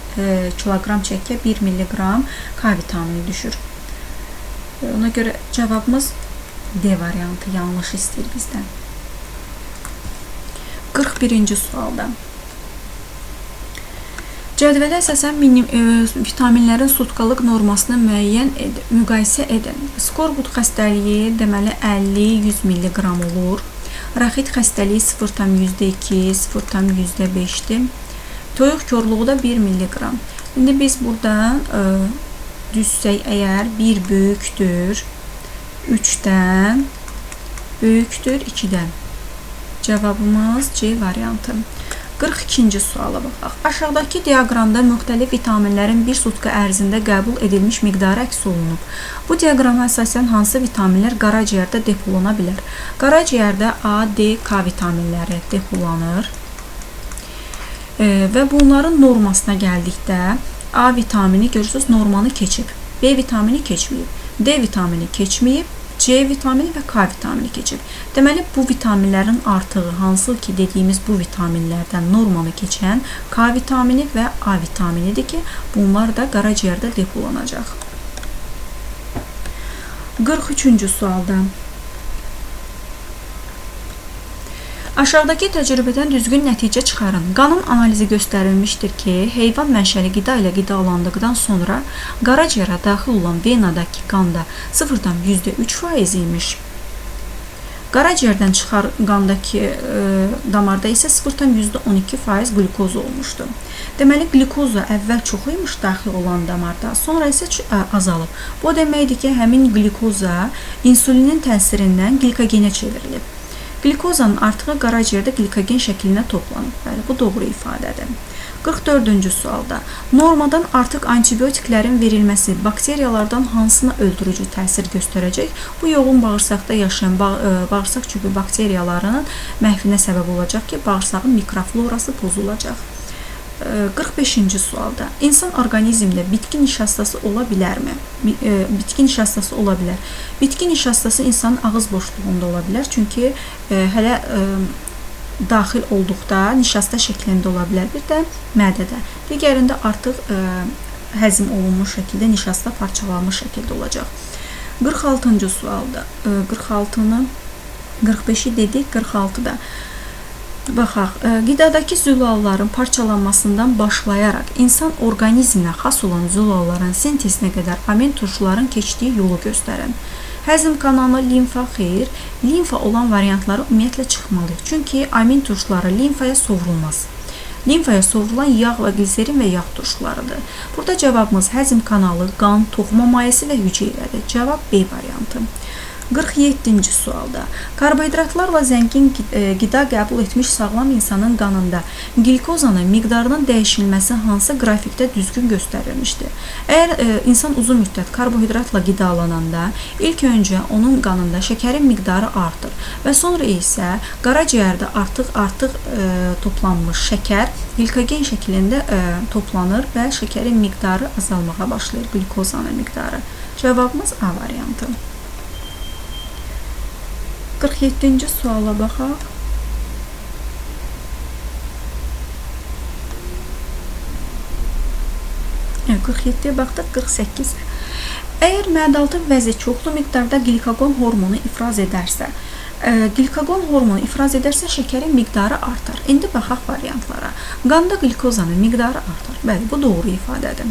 kiloqram çəkiyə 1 milliqram K vitamini düşür. Ona görə cavabımız D variantı yanlış istəyir bizdən. 41-ci sualda. Cədvələ əsasən vitaminlərin sutkalıq normasını müqayisə edin. Skorbut xəstəliyi deməli 50-100 milliqram olur. Raxit xəstəliyi 0,2, 0,5-dir. Toyuq korluğu da 1 milliqram. İndi biz buradan düzsək əgər 1 böyükdür 3-dən, böyükdür 2-dən. Cavabımız C variantı. 42-ci suala baxaq. Aşağıdakı diaqramda müxtəlif vitaminlərin bir sutka ərzində qəbul edilmiş miqdarı əks olunub. Bu diaqrama əsasən hansı vitaminlər qaraciyərdə depolana bilər? Qaraciyərdə A, D, K vitaminləri depolanır. Və bunların normasına gəldikdə A vitamini görürsünüz normanı keçib. B vitamini keçməyib. D vitamini keçməyib. C vitamini və K vitamini keçib. Deməli, bu vitaminlərin artığı hansı ki, dediyimiz bu vitaminlərdən normanı keçən K vitamini və A vitaminidir ki, bunlar da qaraciyərdə depolanacaq. 43-cü sualda. Aşağıdakı təcrübədən düzgün nəticə çıxarın. Qanın analizi göstərilmişdir ki, heyvan mənşəli qida ilə qidalandıqdan sonra qaraciyərə daxil olan venadakı qanda 0,3% imiş. Qaraciyərdən çıxar qandakı damarda isə 0,12% qlükoz olmuşdu. Deməli, qlükoza əvvəl çox imiş daxil olan damarda, sonra isə azalıb. Bu deməkdir ki, həmin qlükoza insulinin təsirindən glikogenə çevrilib. Qlikozanın artığı qaraciyərdə glikogen şəklinə toplanıb. Bəli, bu doğru ifadədir. 44-cü sualda. Normadan artıq antibiotiklərin verilməsi bakteriyalardan hansına öldürücü təsir göstərəcək? Bu yoğun bağırsaqda yaşayan bağırsaq küpü bakteriyalarının məhvinə səbəb olacaq ki, bağırsağın mikroflorası pozulacaq. 45-ci sualda. İnsan orqanizmdə bitki nişastası ola bilərmi? Bitki nişastası ola bilər. Bitki nişastası insanın ağız boşluğunda ola bilər. Çünki hələ daxil olduqda nişasta şəklində ola bilər. Bir də mədədə. Digərində artıq həzm olunmuş şəkildə nişasta parçalanmış şəkildə olacaq. 46-cı sualda. 46-nı 45-i dedik, 46-da. Baxaq, qidadakı zülalların parçalanmasından başlayaraq insan orqanizminə xas olan zülalların sintezinə qədər amin turşuların keçdiyi yolu göstərən. Həzm kanalı, limfa, xeyr, limfa olan variantları ümumiyyətlə çıxmalıyıq. Çünki amin turşuları limfaya sovrulmaz. Limfaya sovrulan yağ və gliserin və yağ turşularıdır. Burada cavabımız həzm kanalı, qan, toxuma mayesi və hüceyrədir. Cavab B variantı. 47-ci sualda. Karbohidratlarla zəngin qida qəbul etmiş sağlam insanın qanında glikozanın miqdarının dəyişilməsi hansı qrafikdə düzgün göstərilmişdir? Əgər insan uzun müddət karbohidratla qidalananda ilk öncə onun qanında şəkərin miqdarı artır və sonra isə qaraciyərdə artıq toplanmış şəkər glikogen şəklində toplanır və şəkərin miqdarı azalmağa başlayır, glikozanın miqdarı. Cavabımız A variantı. 47-ci suala baxaq. 47-yə baxdıq, 48. Əgər mədə-altı vəzi çoxlu miqdarda qlikagon hormonu ifraz edərsə, şəkərin miqdarı artar. İndi baxaq variantlara. Qanda qlikozanın miqdarı artar. Bəli, bu doğru ifadədir.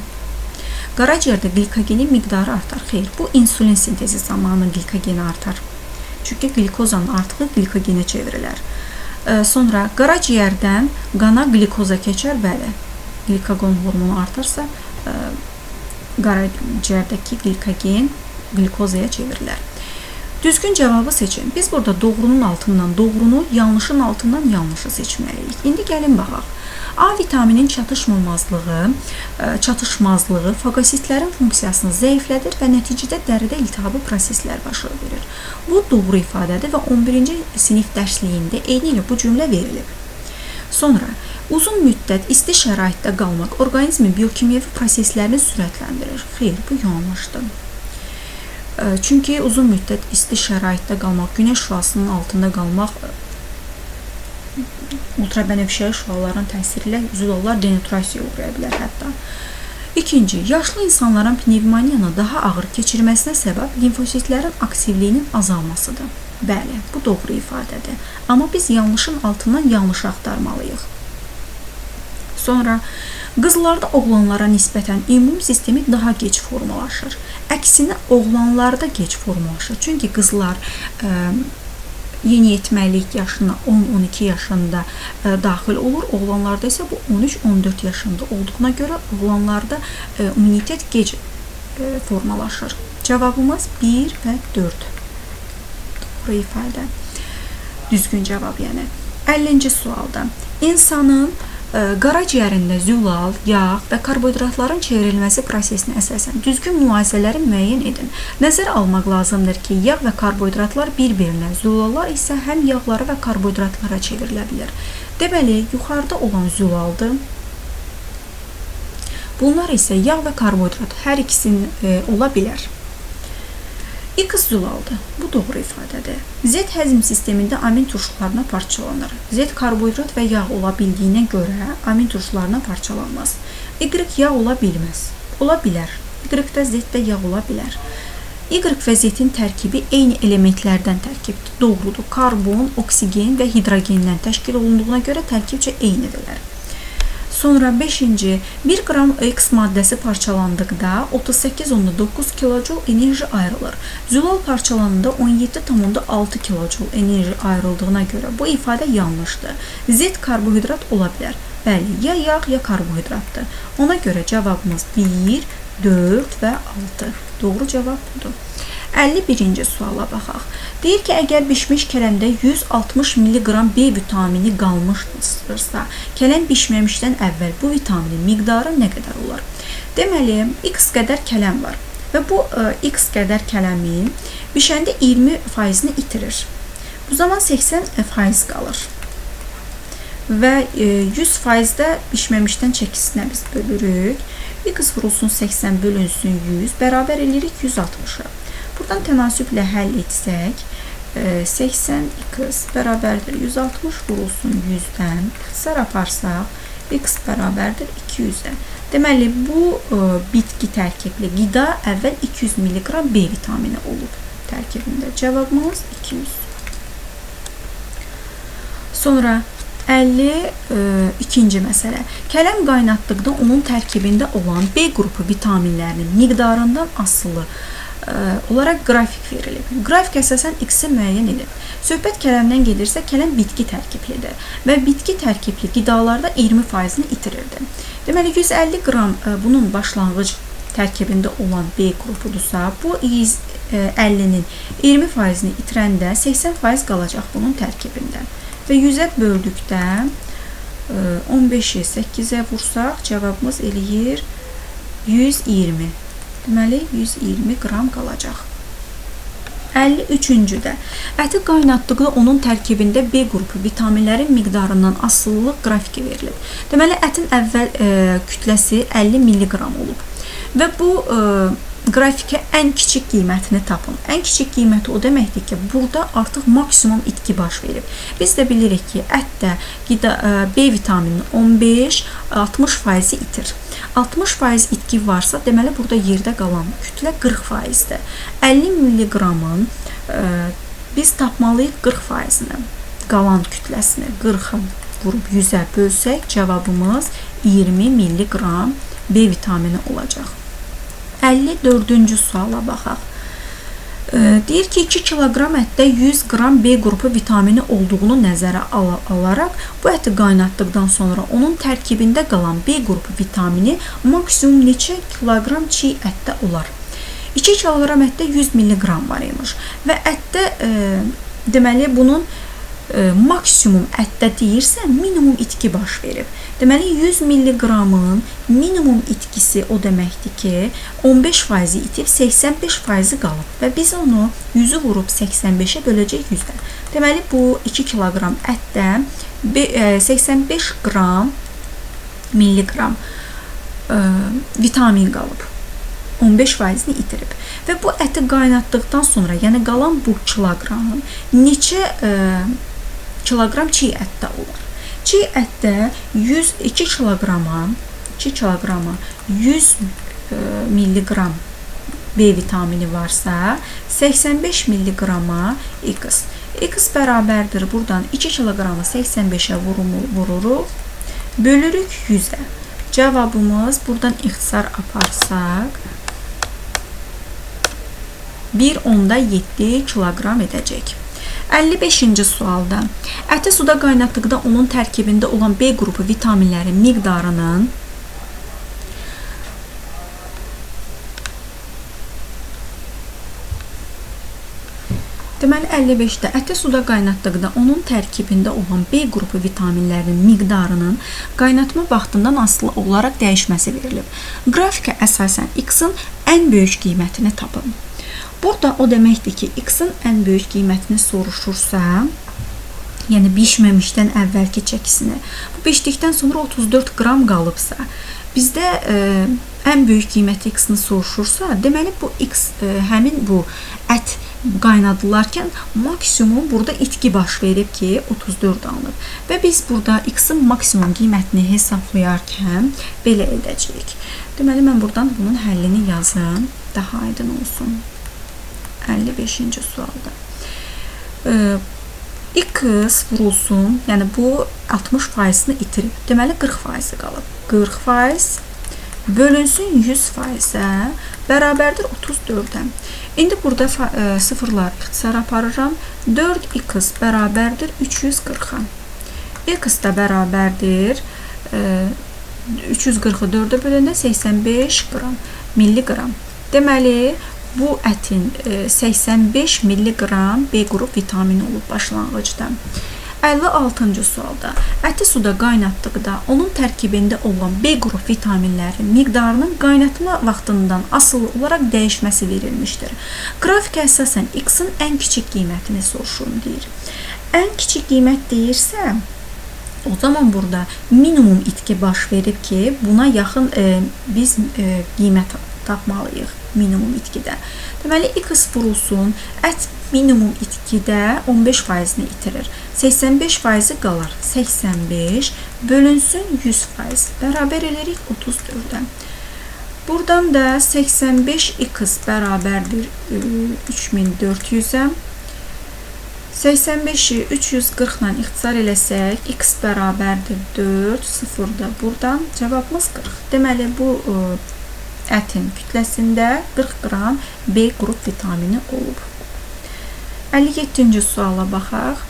Qaraciyərdə glikogenin miqdarı artar. Xeyr, bu insulin sintezi zamanı glikogen artar. Çünki glikozanın artığı glikogenə çevrilər. Sonra qaraciyərdən qana glikoza keçər. Bəli, glikogen hormonu artarsa, qaraciyərdəki glikogen glikozaya çevrilər. Düzgün cavabı seçin. Biz burada doğrunun altından doğrunu, yanlışın altından yanlışı seçməliyik. İndi gəlin baxaq. A vitaminin çatışmazlığı fagositlərin funksiyasını zəiflədir və nəticədə dəridə iltihabi proseslər baş verir. Bu doğru ifadədir və 11-ci sinif dərsliyində eyni ilə bu cümlə verilib. Sonra, uzun müddət isti şəraitdə qalmaq orqanizmin biokimyəvi proseslərini sürətləndirir. Xeyr, bu yanlışdır. Çünki uzun müddət isti şəraitdə qalmaq, günəş şüasının altında qalmaq ultrabənövşəyi şüaların təsiri ilə zülallar denaturasiyaya uğraya bilər hətta. İkinci, yaşlı insanların pnevmoniyanı daha ağır keçirməsinə səbəb limfositlərin aktivliyinin azalmasıdır. Bəli, bu doğru ifadədir. Amma biz yanlışın altından yanlışı axtarmalıyıq. Sonra, qızlarda oğlanlara nisbətən immun sistemi daha gec formalaşır. Əksinə, oğlanlarda gec formalaşır. Çünki qızlar yeniyetməlik yaşına 10-12 yaşında daxil olur. Oğlanlarda isə bu 13-14 yaşında olduğuna görə oğlanlarda immunitet gec formalaşır. Cavabımız 1 və 4. Doğru ifadə. Düzgün cavab yəni. 50-ci sualda. İnsanın qaraciyərində zülal, yağ və karbohidratların çevrilməsi prosesinə əsasən düzgün mülahisələri müəyyən edin. Nəzərə almaq lazımdır ki, yağ və karbohidratlar bir-birinə, zülallar isə həm yağlara və karbohidratlara çevrilə bilir. Deməli, yuxarıda olan zülaldır. Bunlar isə yağ və karbohidrat hər ikisinin ola bilər. X zülaldır. Bu doğru ifadədir. Z həzm sistemində amin turşularına parçalanır. Z karbohidrat və yağ ola bildiyinə görə amin turşularına parçalanmaz. Y yağ ola bilməz. Ola bilər. Y-də Z və yağ ola bilər. Y və Z-in tərkibi eyni elementlərdən tərkibdir. Doğrudur. Karbon, oksigen və hidrogendən təşkil olunduğuna görə tərkibcə eynidirlər. Sonra 5-ci, 1 qram X maddəsi parçalandıqda 38,9 kilojul enerji ayrılır. Zülal parçalanında 17,6 kilojul enerji ayrıldığına görə bu ifadə yanlışdır. Z karbohidrat ola bilər. Bəli, ya yağ, ya karbohidratdır. Ona görə cavabımız 1, 4 və 6. Doğru cavab budur. 51-ci suala baxaq. Deyir ki, əgər bişmiş kələmdə 160 mg B vitamini qalmışdırsa, kələm bişməmişdən əvvəl bu vitaminin miqdarı nə qədər olar? Deməli, X qədər kələm var və bu X qədər kələmin bişəndə 20%-ni itirir. Bu zaman 80% qalır və 100%-də bişməmişdən çəkisinə biz bölürük. X vurulsun 80 bölünsün 100, bərabər edirik 160-a. Buradan tənasüblə həll etsək, 80x bərabərdir 160 vurulsun 100-dən, ixtisar aparsaq, x bərabərdir 200-ə. Deməli, bu bitki tərkibli qida əvvəl 200 mg B vitamini olub tərkibində. Cavabımız 200. Sonra 52-ci məsələ. Kələm qaynatdıqda onun tərkibində olan B qrupu vitaminlərinin miqdarından asılı olaraq qrafik verilib. Qrafik əsasən X-i müəyyən edib. Söhbət kələmdən gedirsə, kələm bitki tərkiblidir və bitki tərkibli qidalarda 20%-ni itirirdi. Deməli, 150 qram bunun başlanğıc tərkibində olan B qrupudursa, bu 50-nin 20%-ni itirəndə 80% qalacaq bunun tərkibində. Və 100-ə böldükdə 15-i 8-ə vursaq, cavabımız eləyir 120. Deməli, 120 qram qalacaq. 53-cüdə. Əti qaynatdıqda onun tərkibində B qrupu vitaminlərin miqdarından asılılıq qrafiki verilib. Deməli, ətin əvvəl kütləsi 50 mg olub. Və bu qrafikə ən kiçik qiymətini tapın. Ən kiçik qiyməti o deməkdir ki, burada artıq maksimum itki baş verib. Biz də bilirik ki, ətdə B vitamininin 15-60% itir. 60% itki varsa, deməli burada yerdə qalan kütlə 40%-dir. 50 mg-ın biz tapmalıyıq 40%-ni. Qalan kütləsini 40-a vurub 100-ə bölsək, cavabımız 20 mg B vitamini olacaq. 54-cü suala baxaq. Deyir ki, 2 kiloqram ətdə 100 qram B qrupu vitamini olduğunu nəzərə alaraq, bu əti qaynatdıqdan sonra onun tərkibində qalan B qrupu vitamini maksimum neçə kiloqram çiğ ətdə olar? 2 kiloqram ətdə 100 mg var imiş və ətdə deməli bunun maksimum ətdə deyirsə, minimum itki baş verib. Deməli, 100 mg-ın minimum itkisi o deməkdir ki, 15% itib, 85% qalıb və biz onu 100-ü vurub 85-ə böləcək 100-ə. Deməli, bu 2 kiloqram ətdə 85 qram milliqram vitamin qalıb. 15%-ni itirib. Və bu əti qaynatdıqdan sonra, yəni qalan bu kiloqramın neçə kiloqram çiğ ətdə olar? Çiğ ətdə 2 kiloqrama 100 milliqram B vitamini varsa, 85 milliqrama X. X bərabərdir. Buradan 2 kiloqramı 85-ə vururuq, bölürük 100-ə. Cavabımız, buradan ixtisar aparsaq, 1,7 kiloqram edəcək. 55-ci sualda əti suda qaynatdıqda onun tərkibində olan B qrupu vitaminlərin miqdarının deməli 55-də əti suda qaynatdıqda onun tərkibində olan B qrupu vitaminlərinin miqdarının qaynatma vaxtından asılı olaraq dəyişməsi verilib. Qrafika əsasən X-in ən böyük qiymətini tapın. Burada o deməkdir ki, X-in ən böyük qiymətini soruşursa, yəni bişməmişdən əvvəlki çəkisini, bu bişdikdən sonra 34 qram qalıbsa, bizdə ən böyük qiyməti X-ni soruşursa, deməli bu X, həmin bu ət qaynadılarkən maksimum burada itki baş verib ki, 34 alınıb. Və biz burada X-in maksimum qiymətini hesablayarkən belə edəcəyik. Deməli, mən buradan bunun həllini yazım, daha aydın olsun. 55-ci sualda. X vurulsun, yəni bu 60%-ni itirib. Deməli, 40% qalıb. 40% bölünsün 100%-ə bərabərdir 34-ə. İndi burada sıfırlar ixtisar aparıram. 4x bərabərdir 340-a. X da bərabərdir 340-ı 4-ə böləndə 85 qram, milliqram. Deməli, bu ətin 85 milliqram B qrup vitamini olub başlanğıcda. 56-cı sualda əti suda qaynatdıqda onun tərkibində olan B qrup vitaminlərin miqdarının qaynatma vaxtından asılı olaraq dəyişməsi verilmişdir. Qrafika əsasən X-in ən kiçik qiymətini soruşun deyir. Ən kiçik qiymət deyirsə, o zaman burada minimum itki baş verib ki, buna yaxın biz qiymət tapmalıyıq minimum itkidə. Deməli, X vurulsun, ət minimum itkidə 15%-ni itirir. 85%-i qalar. 85 bölünsün 100%. Bərabər elərik 34-ə. Buradan da 85x bərabərdir 3400-ə. 85-i 340-la ixtisar eləsək, x bərabərdir 4, 0 da buradan cavabımız 40. Deməli, bu ətin kütləsində 40 qram B qrup vitamini olub. 57-ci suala baxaq.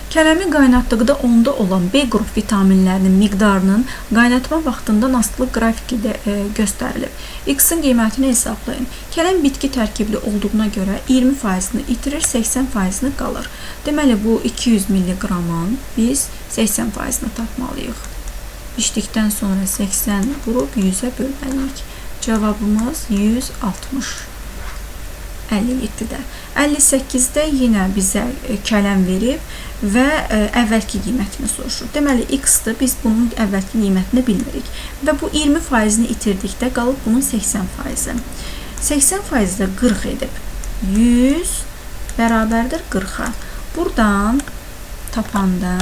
Kələmi qaynatdıqda onda olan B qrup vitaminlərinin miqdarının qaynatma vaxtından asılı qrafikdə göstərilib. X-in qiymətini hesablayın. Kələm bitki tərkibli olduğuna görə 20%-ni itirir, 80%-ni qalır. Deməli, bu 200 mg-ın biz 80%-ni tapmalıyıq. Bişdikdən sonra 80 vurub 100-ə bölməliyik. Cavabımız 160. 57-də. 58-də yenə bizə kələm verib və əvvəlki qiymətini soruşur. Deməli, X-dır, biz bunun əvvəlki qiymətini bilmirik. Və bu 20%-ni itirdikdə qalıb bunun 80%-i. 80%-də 40 edib. 100 bərabərdir 40-a. Buradan tapanda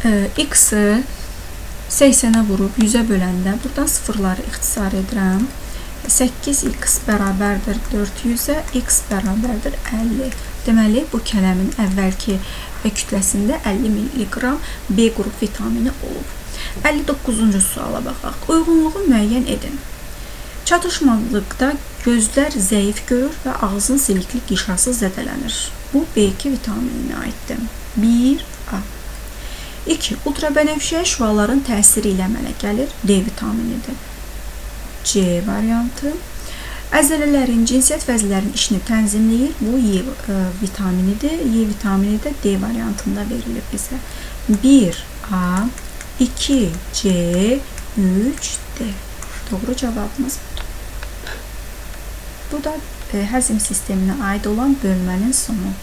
X-ı 80'ə vurub 100-ə böləndə buradan sıfırları ixtisar edirəm. 8x bərabərdir 400-ə, x bərabərdir 50. Deməli, bu kələmin əvvəlki kütləsində 50 mg B qrup vitamini olub. 59-cu suala baxaq. Uyğunluğu müəyyən edin. Çatışmazlıqda gözlər zəif görür və ağzın silikli qişası zədələnir. Bu B2 vitamininə aiddir. 1A. 2. Ultrabənövşəyi şüaların təsiri ilə əmələ gəlir. D vitaminidir. C variantı. Əzələlərin cinsiyyət vəzlərinin işini tənzimləyir. Bu Y vitaminidir. Y vitamini də D variantında verilir bizə. 1A, 2C, 3D. Doğru cavabımız budur. Bu da həzm sisteminə aid olan bölmənin sonu.